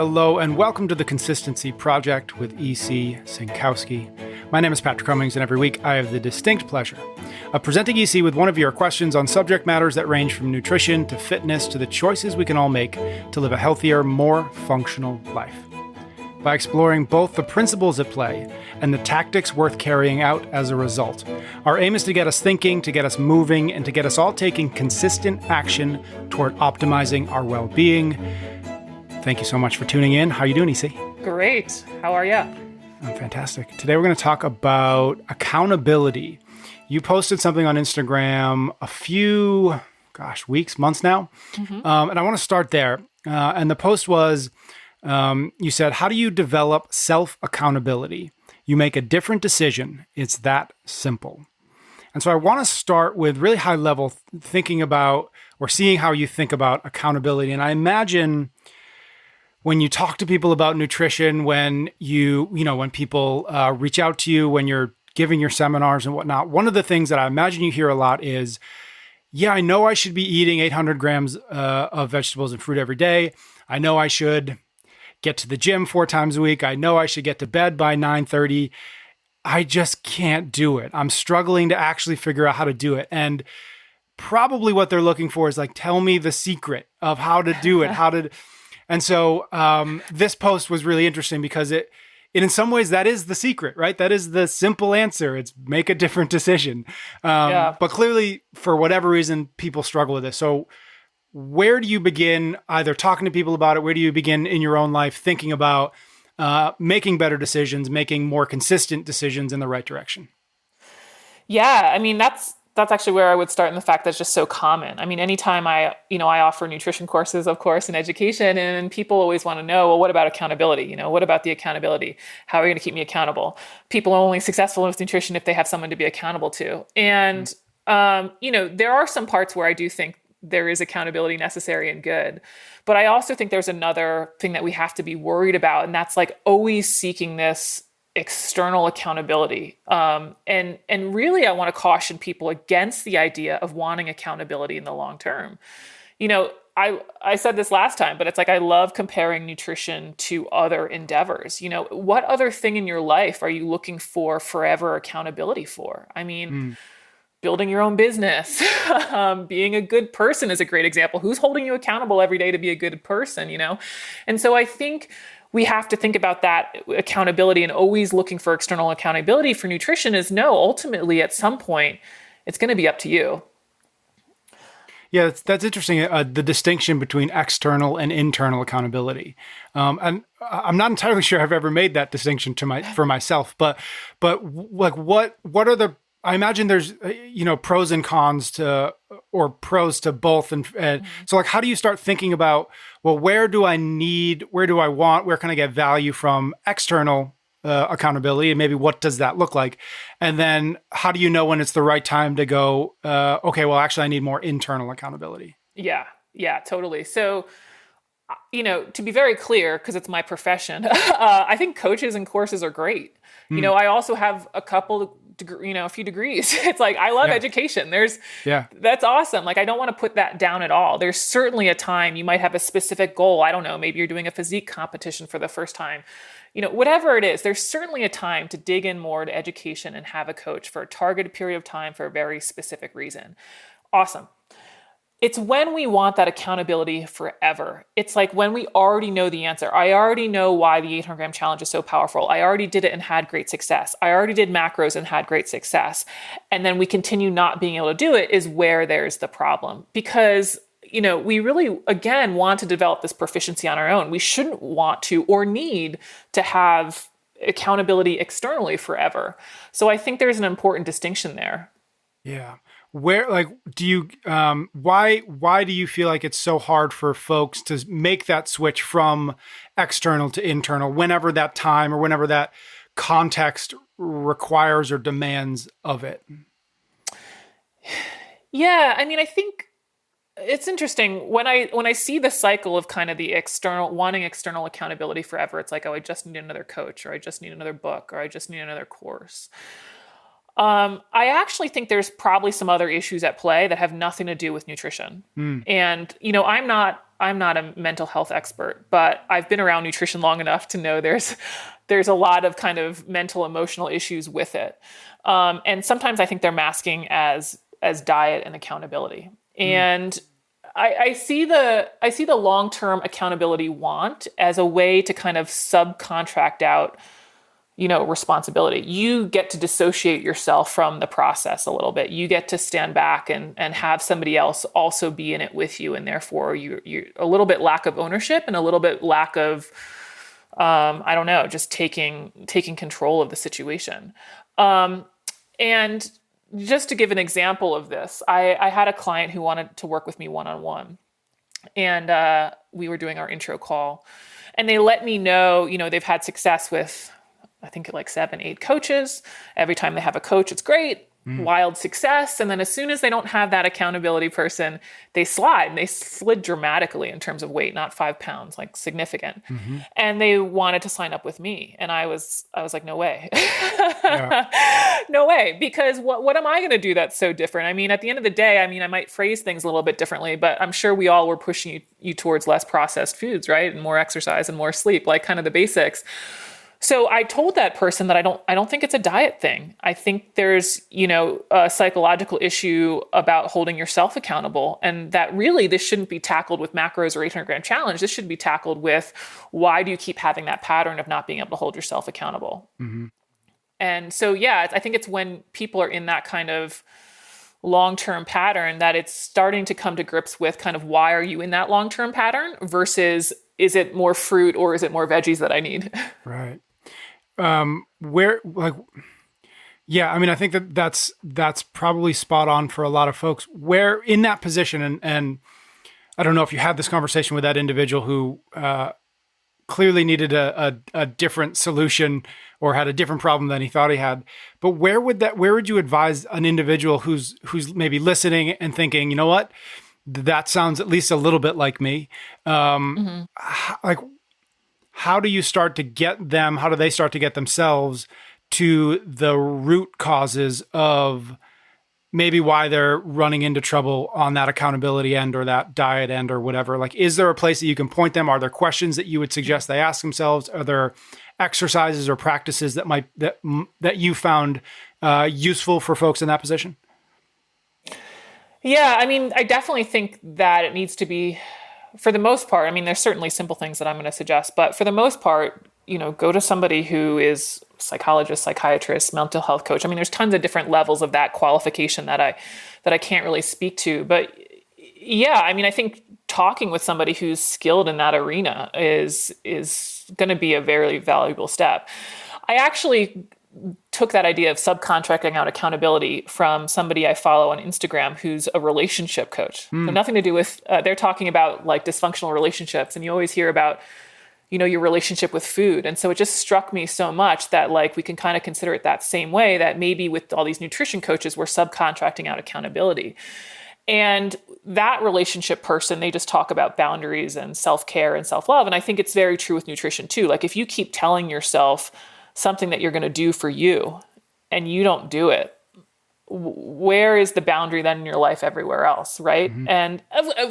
Hello and welcome to the Consistency Project with E.C. Sinkowski. My name is Patrick Cummings, and every week I have the distinct pleasure of presenting E.C. with one of your questions on subject matters that range from nutrition to fitness to the choices we can all make to live a healthier, more functional life. By exploring both the principles at play and the tactics worth carrying out as a result, our aim is to get us thinking, to get us moving, and to get us all taking consistent action toward optimizing our well-being. Thank you so much for tuning in. How are you doing, EC? Great. How are you? I'm fantastic. Today we're going to talk about accountability. You posted something on Instagram a few, weeks, months now. And I want to start there. And the post was, you said, how do you develop self-accountability? You make a different decision. It's that simple. And so I want to start with really high level thinking about or seeing how you think about accountability. And I imagine when you talk to people about nutrition, when when people reach out to you, when you're giving your seminars and whatnot, one of the things that I imagine you hear a lot is, yeah, I know I should be eating 800 grams of vegetables and fruit every day. I know I should get to the gym 4 times a week. I know I should get to bed by 9:30. I just can't do it. I'm struggling to actually figure out how to do it. And probably what they're looking for is like, tell me the secret of how to do it, And so this post was really interesting because it in some ways that is the secret, right? That is the simple answer. It's make a different decision. But clearly, for whatever reason, people struggle with this. So where do you begin either talking to people about it? Where do you begin in your own life thinking about making better decisions, making more consistent decisions in the right direction? Yeah, I mean, that's actually where I would start in the fact that it's just so common. I mean, anytime I offer nutrition courses, of course, in education, and people always want to know, well, what about accountability? What about the accountability? How are you going to keep me accountable? People are only successful with nutrition if they have someone to be accountable to. And, there are some parts where I do think there is accountability necessary and good. But I also think there's another thing that we have to be worried about, and that's like always seeking this external accountability. And really, I want to caution people against the idea of wanting accountability in the long term. I said this last time, but it's like I love comparing nutrition to other endeavors. What other thing in your life are you looking for forever accountability for? I mean, building your own business, being a good person is a great example. Who's holding you accountable every day to be a good person, And so I think we have to think about that accountability, and always looking for external accountability for nutrition is ultimately at some point, it's going to be up to you. Yeah, that's interesting. The distinction between external and internal accountability. And I'm not entirely sure I've ever made that distinction for myself, but like what are the, I imagine there's, pros and cons or pros to both. And so like, how do you start thinking about, well, where can I get value from external accountability? And maybe what does that look like? And then how do you know when it's the right time to go, okay, well, actually I need more internal accountability? Yeah, totally. So, to be very clear, because it's my profession, I think coaches and courses are great. I also have a few degrees. It's like, I love education. That's awesome. Like, I don't want to put that down at all. There's certainly a time you might have a specific goal. I don't know, maybe you're doing a physique competition for the first time. Whatever it is, there's certainly a time to dig in more to education and have a coach for a targeted period of time for a very specific reason. Awesome. It's when we want that accountability forever. It's like when we already know the answer. I already know why the 800 gram challenge is so powerful. I already did it and had great success. I already did macros and had great success. And then we continue not being able to do it is where there's the problem. Because, we really, again, want to develop this proficiency on our own. We shouldn't want to or need to have accountability externally forever. So I think there's an important distinction there. Yeah. Where, like, do you, why do you feel like it's so hard for folks to make that switch from external to internal whenever that time or whenever that context requires or demands of it? Yeah. I mean, I think it's interesting when I see the cycle of kind of the wanting external accountability forever. It's like, oh, I just need another coach, or I just need another book, or I just need another course. I actually think there's probably some other issues at play that have nothing to do with nutrition. And, I'm not a mental health expert, but I've been around nutrition long enough to know there's a lot of kind of mental, emotional issues with it. And sometimes I think they're masking as diet and accountability. And I see the long-term accountability want as a way to kind of subcontract out responsibility. You get to dissociate yourself from the process a little bit. You get to stand back and have somebody else also be in it with you. And therefore you a little bit lack of ownership and a little bit lack of, I don't know, just taking control of the situation. And just to give an example of this, I had a client who wanted to work with me one-on-one, and we were doing our intro call, and they let me know, they've had success with, I think, like 7, 8 coaches. Every time they have a coach, it's great, wild success. And then as soon as they don't have that accountability person, they slide. And they slid dramatically in terms of weight, not 5 pounds, like significant. And they wanted to sign up with me. And I was like, no way. No way. Because what am I going to do that's so different? I mean, at the end of the day, I might phrase things a little bit differently, but I'm sure we all were pushing you towards less processed foods, right? And more exercise and more sleep, like kind of the basics. So I told that person that I don't think it's a diet thing. I think there's, a psychological issue about holding yourself accountable, and that really this shouldn't be tackled with macros or 800-gram challenge. This should be tackled with, why do you keep having that pattern of not being able to hold yourself accountable? And so, I think it's when people are in that kind of long-term pattern that it's starting to come to grips with kind of, why are you in that long-term pattern versus, is it more fruit or is it more veggies that I need? Right. I think that's probably spot on for a lot of folks. Where in that position, and I don't know if you had this conversation with that individual who clearly needed a different solution or had a different problem than he thought he had. But where would you advise an individual who's maybe listening and thinking, you know what, that sounds at least a little bit like me. How do you start to get them? How do they start to get themselves to the root causes of maybe why they're running into trouble on that accountability end or that diet end or whatever? Like, is there a place that you can point them? Are there questions that you would suggest they ask themselves? Are there exercises or practices that you found useful for folks in that position? Yeah, I definitely think that it needs to be, for the most part, there's certainly simple things that I'm going to suggest, but for the most part, go to somebody who is psychologist, psychiatrist, mental health coach. There's tons of different levels of that qualification that I can't really speak to, but I think talking with somebody who's skilled in that arena is going to be a very valuable step. I actually took that idea of subcontracting out accountability from somebody I follow on Instagram who's a relationship coach. So nothing to do with, they're talking about like dysfunctional relationships, and you always hear about, your relationship with food. And so it just struck me so much that like we can kind of consider it that same way, that maybe with all these nutrition coaches, we're subcontracting out accountability. And that relationship person, they just talk about boundaries and self-care and self-love. And I think it's very true with nutrition too. Like if you keep telling yourself something that you're going to do for you and you don't do it, where is the boundary then in your life everywhere else, right? And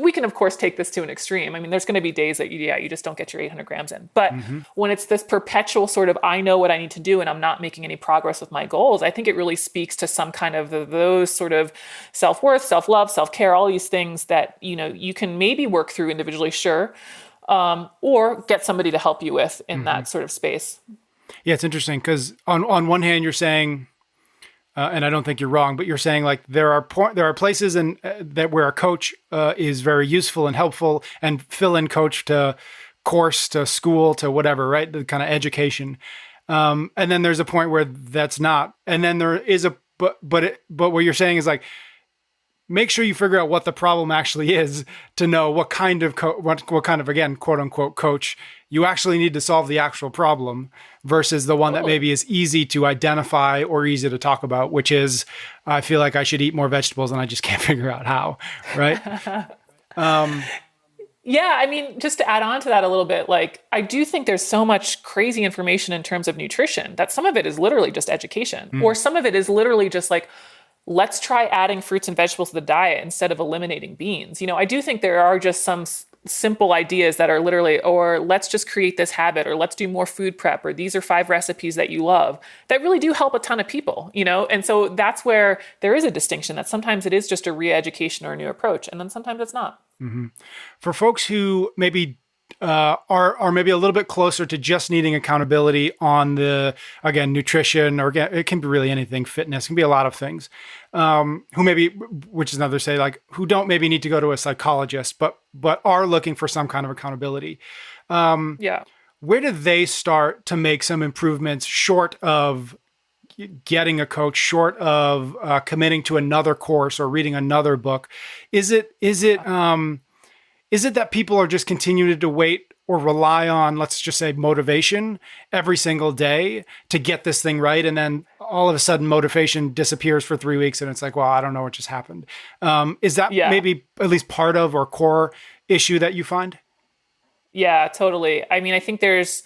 we can, of course, take this to an extreme. There's going to be days that you just don't get your 800 grams in. But when it's this perpetual sort of, I know what I need to do and I'm not making any progress with my goals, I think it really speaks to some kind of those sort of self-worth, self-love, self-care, all these things that, you can maybe work through individually, sure, or get somebody to help you with in that sort of space. Yeah, it's interesting because on one hand, you're saying, and I don't think you're wrong, but you're saying like there are places that where a coach is very useful and helpful, and fill-in coach to course to school to whatever, right? The kind of education, and then there's a point where that's not, and then there is but what you're saying is like, make sure you figure out what the problem actually is to know what kind of what kind of, again, quote unquote coach you actually need to solve the actual problem versus the one that maybe is easy to identify or easy to talk about, which is, I feel like I should eat more vegetables and I just can't figure out how, right? Yeah, I mean, just to add on to that a little bit, like I do think there's so much crazy information in terms of nutrition that some of it is literally just education, or some of it is literally just like, let's try adding fruits and vegetables to the diet instead of eliminating beans. I do think there are just some simple ideas that are literally, or let's just create this habit, or let's do more food prep, or these are 5 recipes that you love that really do help a ton of people. And so that's where there is a distinction that sometimes it is just a re-education or a new approach, and then sometimes it's not. For folks who maybe are maybe a little bit closer to just needing accountability on the, again, nutrition, or again, it can be really anything, fitness, can be a lot of things, who maybe, which is another say, like, who don't maybe need to go to a psychologist, but are looking for some kind of accountability. Yeah. Where do they start to make some improvements short of getting a coach, short of committing to another course or reading another book? Is it that people are just continuing to wait or rely on, let's just say, motivation every single day to get this thing right, and then all of a sudden motivation disappears for 3 weeks and it's like, well, I don't know what just happened. Is that maybe at least part of or core issue that you find? Yeah, totally. I mean, I think it's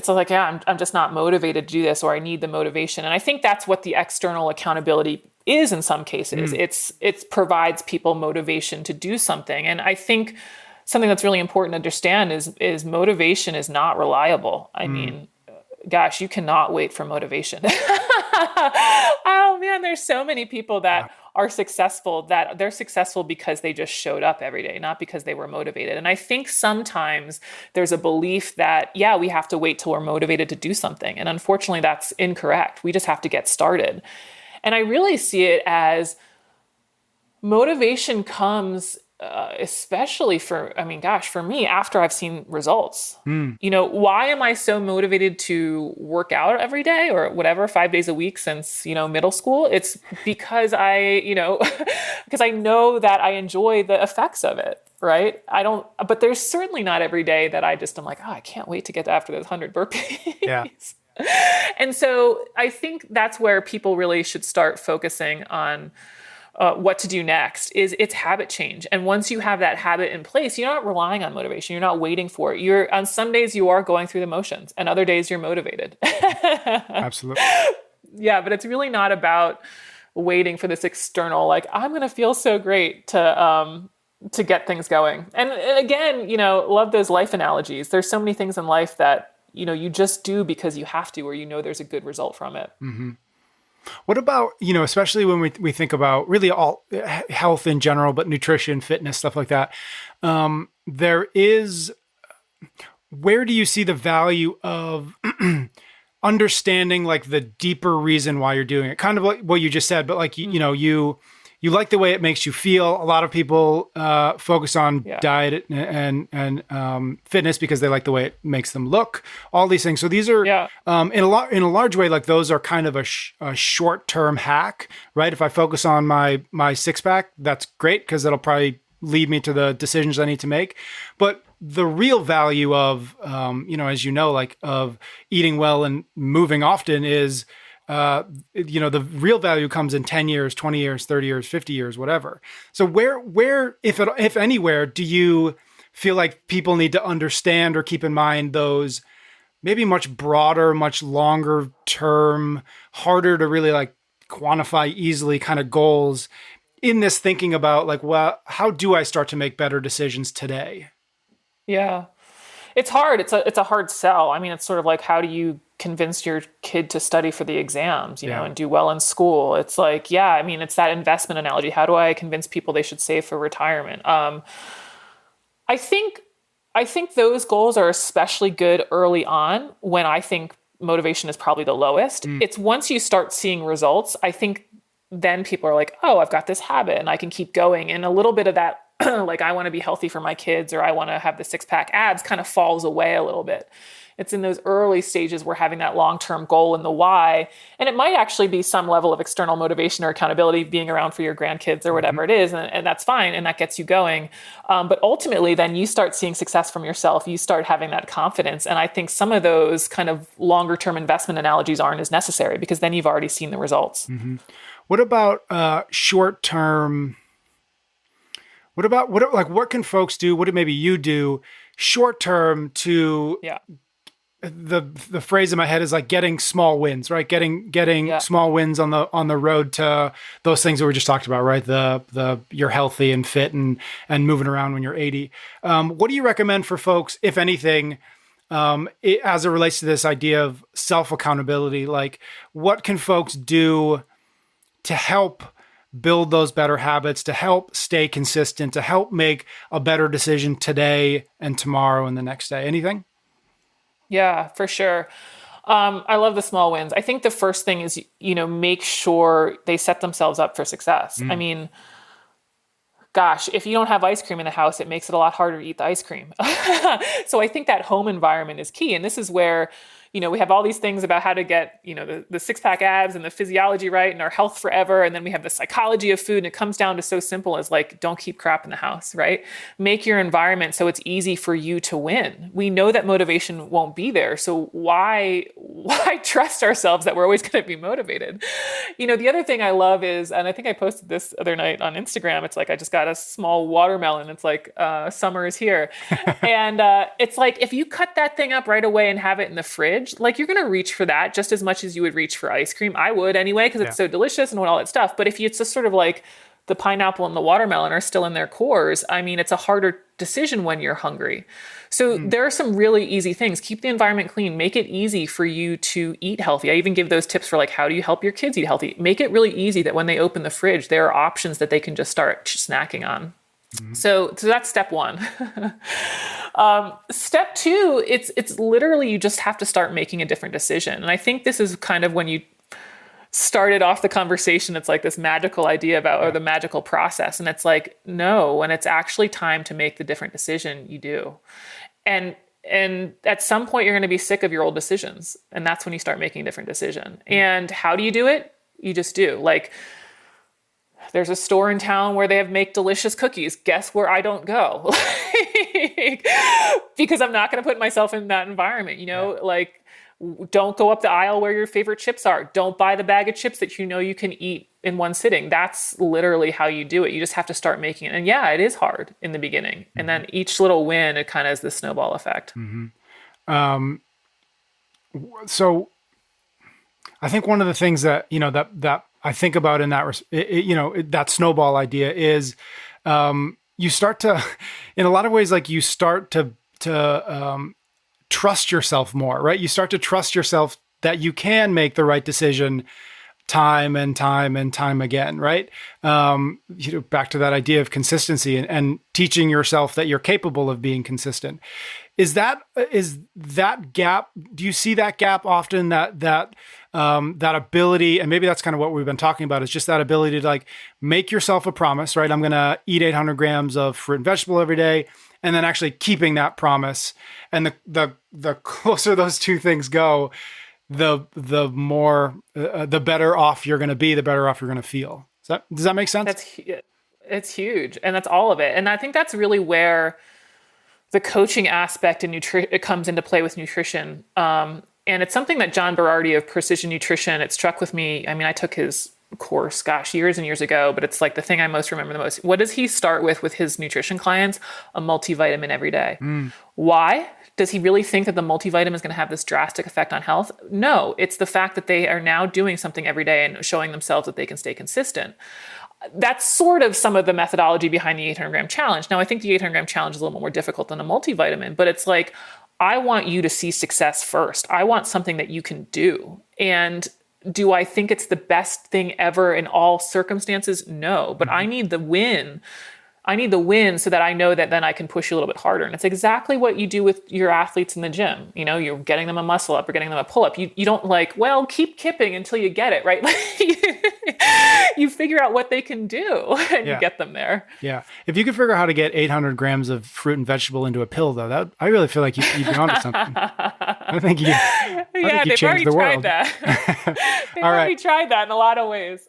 like, yeah, I'm just not motivated to do this, or I need the motivation. And I think that's what the external accountability is in some cases. It provides people motivation to do something. And I think something that's really important to understand is motivation is not reliable. I mean, gosh, you cannot wait for motivation. Oh man, there's so many people that are successful, that they're successful because they just showed up every day, not because they were motivated. And I think sometimes there's a belief that, yeah, we have to wait till we're motivated to do something. And unfortunately, that's incorrect. We just have to get started. And I really see it as motivation comes especially for me, after I've seen results. Why am I so motivated to work out every day or whatever, 5 days a week since, middle school? It's because because I know that I enjoy the effects of it. Right. But there's certainly not every day that I'm like, oh, I can't wait to get after those 100 burpees. Yeah. And so I think that's where people really should start focusing on what to do next. It's habit change. And once you have that habit in place, you're not relying on motivation. You're not waiting for it. On some days you are going through the motions, and other days you're motivated. Absolutely. Yeah, but it's really not about waiting for this external, like, I'm going to feel so great to get things going. And again, love those life analogies. There's so many things in life that, you just do because you have to, or there's a good result from it. Mm-hmm. What about, especially when we think about really all health in general, but nutrition, fitness, stuff like that. Where do you see the value of understanding like the deeper reason why you're doing it? Kind of like what you just said, but like, you like the way it makes you feel. A lot of people focus on diet and fitness because they like the way it makes them look. All these things. So these are in a large way, like those are kind of a short-term hack, right? If I focus on my six-pack, that's great because it'll probably lead me to the decisions I need to make. But the real value of, as like of eating well and moving often is. The real value comes in 10 years, 20 years, 30 years, 50 years, whatever. So where, if anywhere, do you feel like people need to understand or keep in mind those maybe much broader, much longer term, harder to really like quantify easily kind of goals in this thinking about like, well, how do I start to make better decisions today? Yeah. It's hard. It's a hard sell. I mean, it's sort of like, how do you convince your kid to study for the exams, and do well in school? It's like, it's that investment analogy. How do I convince people they should save for retirement? I think those goals are especially good early on when I think motivation is probably the lowest. It's once you start seeing results, I think then people are like, oh, I've got this habit and I can keep going. And a little bit of that, like, I want to be healthy for my kids, or I want to have the 6-pack abs, kind of falls away a little bit. It's in those early stages where having that long-term goal and the why, and it might actually be some level of external motivation or accountability, being around for your grandkids or whatever it is. And that's fine. And that gets you going. But ultimately then you start seeing success from yourself. You start having that confidence. And I think some of those kind of longer term investment analogies aren't as necessary because then you've already seen the results. Mm-hmm. What about short-term what can folks do? What do maybe you do short term to Yeah. the phrase in my head is like getting small wins, right? Getting Yeah. small wins on the road to those things that we just talked about, right? The you're healthy and fit and moving around when you're 80. What do you recommend for folks, if anything, as it relates to this idea of self accountability? Like, what can folks do to help build those better habits, to help stay consistent, to help make a better decision today and tomorrow and the next day? Anything? Yeah, for sure. I love the small wins. I think the first thing is, make sure they set themselves up for success. I Mm. mean, gosh, if you don't have ice cream in the house, it makes it a lot harder to eat the ice cream. So I think that home environment is key. And this is where, we have all these things about how to get, the six pack abs and the physiology right and our health forever. And then we have the psychology of food. And it comes down to so simple as like, don't keep crap in the house, right? Make your environment so it's easy for you to win. We know that motivation won't be there. So why trust ourselves that we're always going to be motivated? The other thing I love is, and I think I posted this other night on Instagram, it's like, I just got a small watermelon. It's like, summer is here. And it's like, if you cut that thing up right away and have it in the fridge, like you're going to reach for that just as much as you would reach for ice cream. I would anyway, because it's so delicious and all that stuff. But if it's just sort of like the pineapple and the watermelon are still in their cores, I mean, it's a harder decision when you're hungry. So there are some really easy things. Keep the environment clean. Make it easy for you to eat healthy. I even give those tips for like, how do you help your kids eat healthy? Make it really easy that when they open the fridge, there are options that they can just start snacking on. So that's step one. Step two, it's literally, you just have to start making a different decision. And I think this is kind of when you started off the conversation, it's like this magical idea about, or the magical process. And it's like, no, when it's actually time to make the different decision, you do. And at some point you're going to be sick of your old decisions. And that's when you start making a different decision. And how do you do it? You just do. Like, there's a store in town where they make delicious cookies. Guess where I don't go? Because I'm not going to put myself in that environment, like, don't go up the aisle where your favorite chips are. Don't buy the bag of chips that you can eat in one sitting. That's literally how you do it. You just have to start making it. And yeah, it is hard in the beginning. And then each little win, it kind of has this snowball effect. So I think one of the things that, that I think about in that, that snowball idea is, you start to, in a lot of ways, like you start to trust yourself more, right? You start to trust yourself that you can make the right decision time and time and time again, right? Back to that idea of consistency and teaching yourself that you're capable of being consistent. Is that gap? Do you see that gap often? That ability, and maybe that's kind of what we've been talking about, is just that ability to like make yourself a promise, right? I'm going to eat 800 grams of fruit and vegetable every day, and then actually keeping that promise. And the closer those two things go, the more the better off you're going to be, the better off you're going to feel. Does that make sense? It's huge, and that's all of it. And I think that's really where the coaching aspect in it comes into play with nutrition. And it's something that John Berardi of Precision Nutrition, it struck with me. I mean, I took his course, years and years ago, but it's like the thing I most remember the most. What does he start with his nutrition clients? A multivitamin every day. Why? Does he really think that the multivitamin is going to have this drastic effect on health? No, it's the fact that they are now doing something every day and showing themselves that they can stay consistent. That's sort of some of the methodology behind the 800 gram challenge. Now, I think the 800 gram challenge is a little more difficult than a multivitamin, but it's like, I want you to see success first. I want something that you can do. And do I think it's the best thing ever in all circumstances? No, but I need the win. I need the win so that I know that then I can push you a little bit harder. And it's exactly what you do with your athletes in the gym. You're getting them a muscle up or getting them a pull up. You don't keep kipping until you get it, right? You figure out what they can do and you get them there. Yeah. If you could figure out how to get 800 grams of fruit and vegetable into a pill, though, I really feel like you'd be onto something. I think you changed the world. They've already tried that in a lot of ways.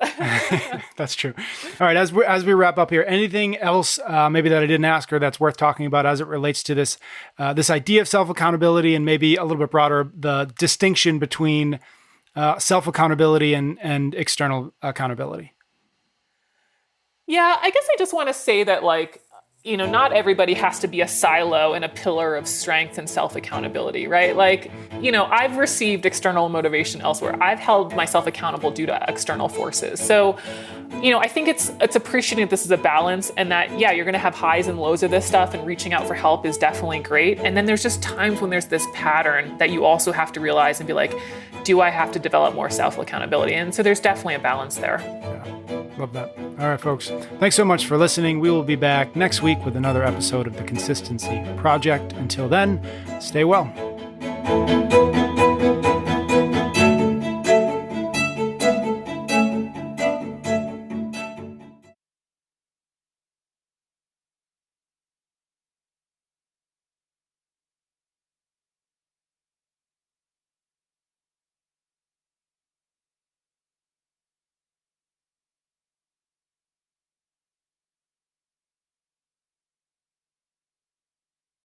That's true. All right. As we wrap up here, anything else maybe that I didn't ask or that's worth talking about as it relates to this idea of self-accountability, and maybe a little bit broader, the distinction between self-accountability and external accountability? Yeah, I guess I just want to say that, not everybody has to be a silo and a pillar of strength and self-accountability, right? Like, I've received external motivation elsewhere. I've held myself accountable due to external forces. So, I think it's appreciating that this is a balance, and that, yeah, you're going to have highs and lows of this stuff, and reaching out for help is definitely great. And then there's just times when there's this pattern that you also have to realize and be like, do I have to develop more self-accountability? And so there's definitely a balance there. Yeah, love that. All right, folks. Thanks so much for listening. We will be back next week with another episode of The Consistency Project. Until then, stay well.